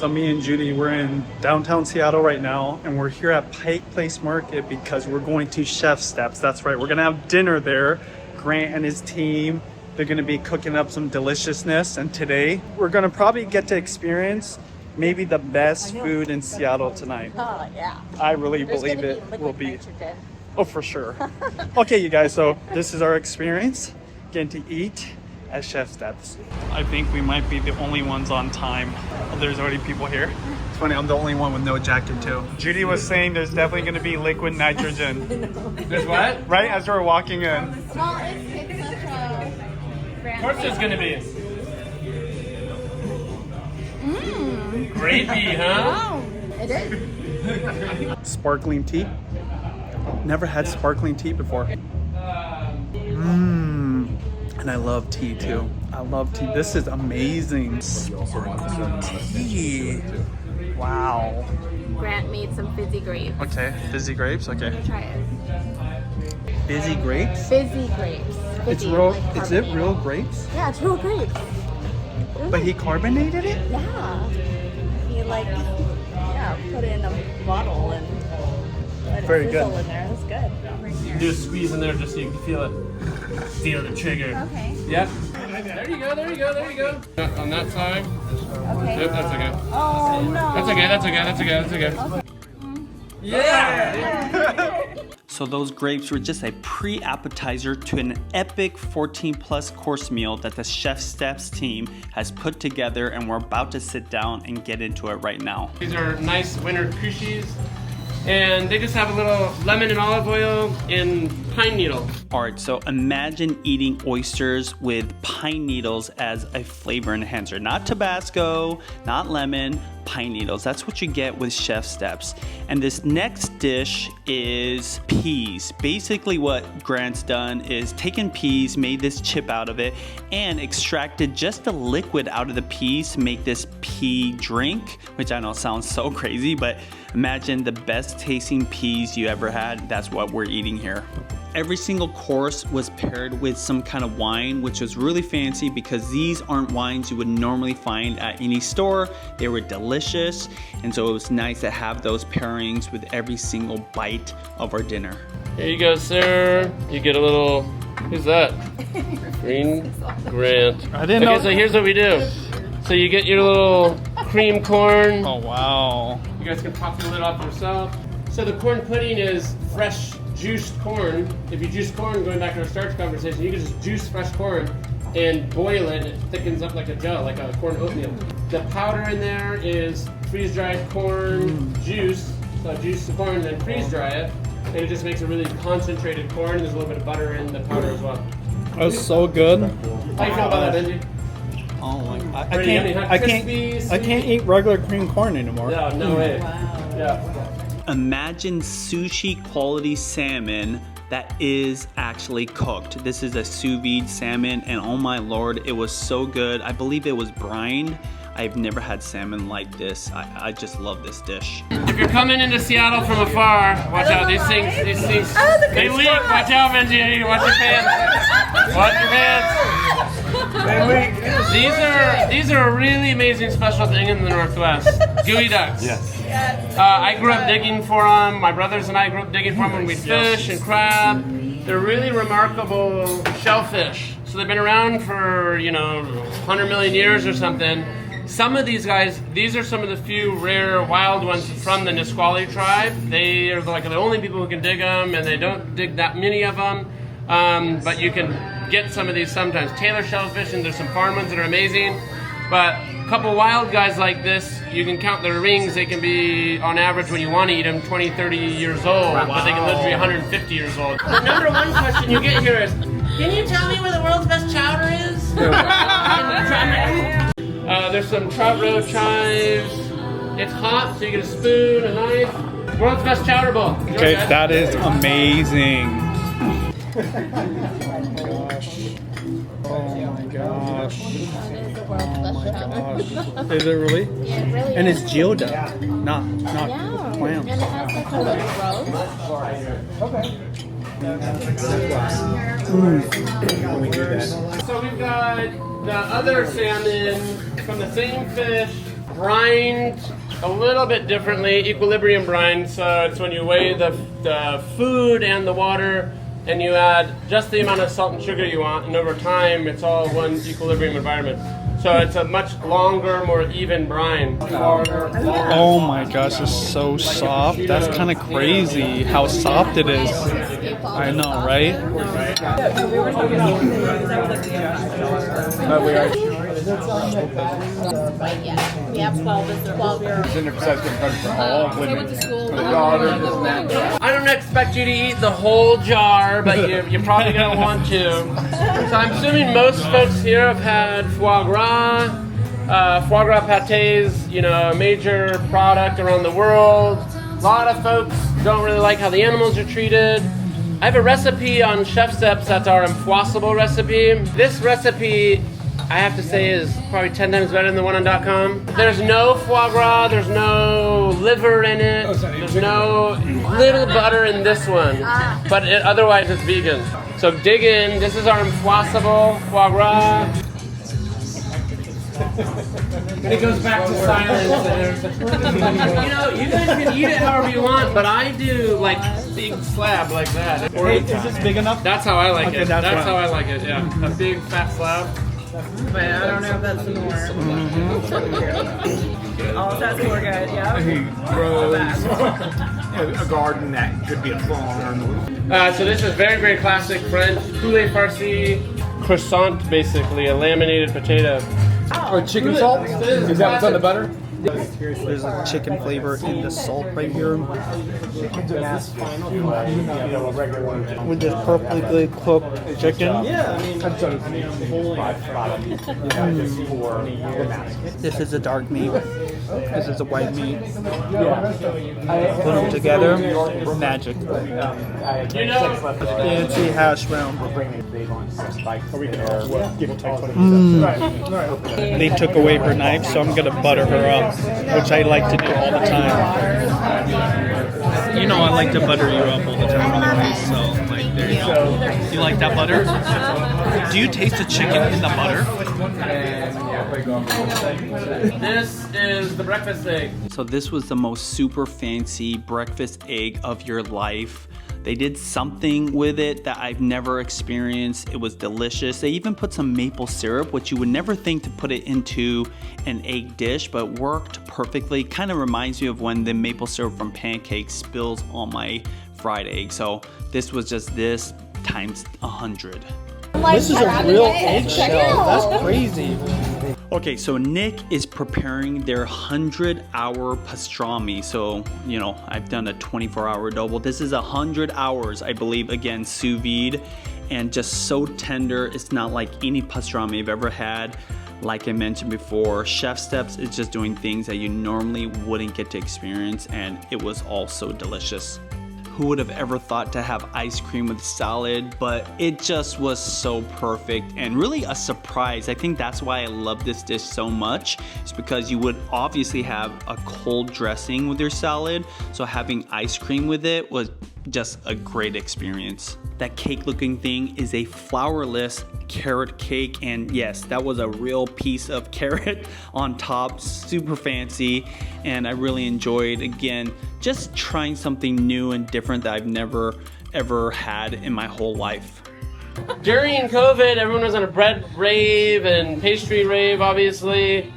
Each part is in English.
So me and Judy, we're in downtown Seattle right now, and we're here at Pike Place Market because we're going to Chef Steps. That's right, we're gonna have dinner there. Grant and his team, they're gonna be cooking up some deliciousness, and today we're gonna probably get to experience maybe the best food in Seattle tonight. Oh, yeah. I really believe it will be. Oh, for sure. Okay, you guys, so this is our experience, getting to eat at Chef Steps. I think we might be the only ones on time. Oh, there's already people here. It's funny, I'm the only one with no jacket too. Judy was saying there's definitely gonna be liquid nitrogen. There's what? Right as we're walking in. Well, it's such a Of course there's gonna be. Grapey, huh? Wow. It is. Sparkling tea. Never had sparkling tea before. And I love tea too. I love tea. This is amazing. Sparkling tea. Wow. Grant made some fizzy grapes. Okay, fizzy grapes. Okay. Try it. Fizzy grapes. Fizzy grapes. It's Fizzy, real. like Is it carbonated. real grapes? Yeah, it's real grapes. But he carbonated it. Yeah. He put it in a bottle and let Very it good. fizzle in there. That's good. Do a squeeze in there just so you can feel it. Feel the trigger. Okay. Yep. There you go, there you go, there you go. On that side. Okay. Yep, that's okay. Oh no. That's okay, that's okay, that's okay, that's okay. Yeah! So those grapes were just a pre-appetizer to an epic 14+ course meal that the Chef Steps team has put together, and we're about to sit down and get into it right now. These are nice winter cushies. And they just have a little lemon and olive oil and pine needle. All right, so imagine eating oysters with pine needles as a flavor enhancer. Not Tabasco, not lemon, pine needles. That's what you get with Chef Steps. And this next dish is peas. Basically what Grant's done is taken peas, made this chip out of it, and extracted just the liquid out of the peas to make this pea drink, which I know sounds so crazy, but imagine the best tasting peas you ever had. That's what we're eating here. Every single course was paired with some kind of wine, which was really fancy because these aren't wines you would normally find at any store. They were delicious, and so it was nice to have those pairings with every single bite of our dinner. Here you go, sir. You get a little, who's that? Green Grant. I didn't know. Okay, so here's what we do. So you get your little cream corn. Oh, wow. You guys can pop the lid off yourself. So the corn pudding is fresh juiced corn. If you juice corn, going back to our starch conversation, you can just juice fresh corn and boil it. It thickens up like a gel, like a corn oatmeal. The powder in there is freeze-dried corn juice. So juice the corn, then freeze-dry it, and it just makes a really concentrated corn. There's a little bit of butter in the powder as well. That was so good. How you feel about that, Benji? Oh my god. Pretty yummy, huh? Crispy, I can't eat regular cream corn anymore. No, no way. Wow. Yeah. Imagine sushi quality salmon that is actually cooked. This is a sous vide salmon, and oh my lord, it was so good. I believe it was brined. I've never had salmon like this. I just love this dish. If you're coming into Seattle from afar, watch out. These things, they leak. Watch out, Benji. Watch your pants. Watch your pants. They leak. These are a really amazing special thing in the Northwest. Geoducks. Yes. I grew up digging for them. My brothers and I grew up digging for them when we fish and crab. They're really remarkable shellfish. So they've been around for, 100 million years or something. Some of these guys, these are some of the few rare wild ones from the Nisqually tribe. They are like the only people who can dig them, and they don't dig that many of them. But you can get some of these sometimes. Tailor shellfish, and there's some farm ones that are amazing. But a couple wild guys like this, you can count their rings. They can be, on average, when you want to eat them, 20, 30 years old. Wow. But they can live to be 150 years old. The number one question you get here is, can you tell me where the world's best chowder is? There's some trout roe chives. It's hot, so you get a spoon, a knife. World's best chowder bowl. Okay, that is amazing. Oh my gosh. Oh my gosh. Is it really? Yeah, it really And is. it's Geoduck, not Yeah. clams. And it has like a little rose. So we've got the other salmon from the same fish, brined a little bit differently, equilibrium brine. So it's when you weigh the food and the water, and you add just the amount of salt and sugar you want, and over time it's all one equilibrium environment. So it's a much longer, more even brine. Oh my gosh, it's so soft. That's kind of crazy how soft it is. I know, right? We have 12 years. They went to school. I don't expect you to eat the whole jar, but you're probably going to want to. So I'm assuming most folks here have had foie gras. Foie gras pâtés, you know, a major product around the world. A lot of folks don't really like how the animals are treated. I have a recipe on Chef Steps that's our impossible recipe. This recipe, I have to say, is probably 10 times better than the one on .com. There's no foie gras, there's no liver in it, there's no little butter in this one, but otherwise it's vegan. So dig in, this is our impossible foie gras. And it goes back to silence. You know, you guys can eat it however you want, but I do like big slab like that. Hey, is this big enough? That's how I like Okay, it. that's That's right. how I like it, yeah. A big fat slab. But I don't know if that's some more. All that's more good, yeah. He grows a garden that could be a farm. So this is very, very classic French poulet farci croissant, basically, a laminated potato. Or chicken salt? Is that what's on the butter? There's a chicken flavor in the salt right here. With this perfectly cooked chicken. This is a dark meat. This is a white meat. Put them together, magic. You know, Fancy hash brown. They took away her knife, so I'm gonna butter her up, which I like to do all the time. You know I like to butter you up all the time anyway, so like there you go. You like that butter? Do you taste the chicken in the butter? this is the breakfast egg. So this was the most super fancy breakfast egg of your life. They did something with it that I've never experienced. It was delicious. They even put some maple syrup, which you would never think to put it into an egg dish, but worked perfectly. Kind of reminds me of when the maple syrup from pancakes spills on my fried egg. So this was just this times 100. This is a real eggshell. That's crazy. Okay, so Nick is preparing their 100-hour pastrami. So, you know, I've done a 24-hour double. This is 100 hours, I believe, again, sous vide, and just so tender. It's not like any pastrami I've ever had. Like I mentioned before, Chef Steps is just doing things that you normally wouldn't get to experience, and it was all so delicious. Who would have ever thought to have ice cream with salad, but it just was so perfect and really a surprise. I think that's why I love this dish so much. It's because you would obviously have a cold dressing with your salad, so having ice cream with it was just a great experience. That cake looking thing is a flourless carrot cake, and yes, that was a real piece of carrot on top, super fancy, and I really enjoyed, again, just trying something new and different that I've never ever had in my whole life. During COVID, everyone was on a bread rave and pastry rave, obviously.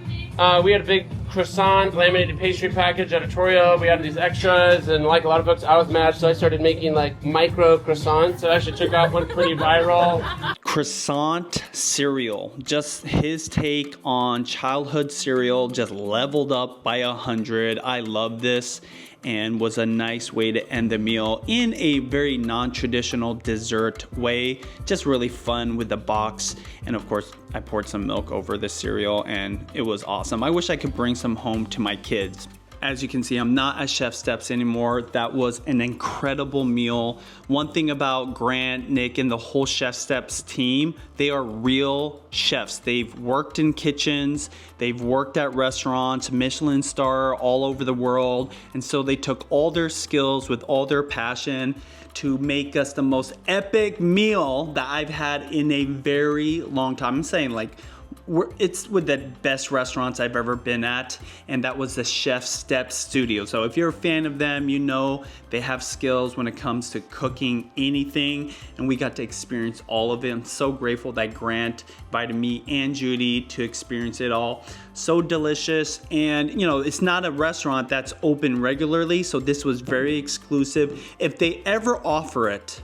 We had a big croissant, laminated pastry package editorial. We had these extras, and like a lot of folks, I was mad, so I started making like micro croissants. It actually took off, went pretty viral. Croissant cereal, just his take on childhood cereal, just leveled up by 100. I love this, and was a nice way to end the meal in a very non-traditional dessert way. Just really fun with the box, and of course I poured some milk over the cereal and it was awesome. I wish I could bring some home to my kids. As you can see, I'm not at Chef Steps anymore. That was an incredible meal. One thing about Grant, Nick, and the whole Chef Steps team, they are real chefs. They've worked in kitchens, they've worked at restaurants, Michelin star all over the world, and so they took all their skills with all their passion to make us the most epic meal that I've had in a very long time. I'm saying like it's with the best restaurants I've ever been at, and that was the Chef Step Studio. So if you're a fan of them, you know they have skills when it comes to cooking anything, and we got to experience all of it. I'm so grateful that Grant invited me and Judy to experience it all. So delicious, and you know, it's not a restaurant that's open regularly, so this was very exclusive. If they ever offer it,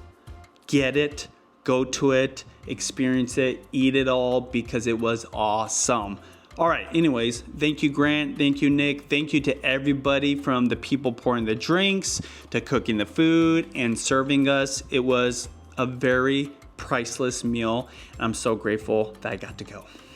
get it, go to it, experience it, eat it all, because it was awesome. All right, anyways, thank you, Grant. Thank you, Nick. Thank you to everybody, from the people pouring the drinks to cooking the food and serving us. It was a very priceless meal. I'm so grateful that I got to go.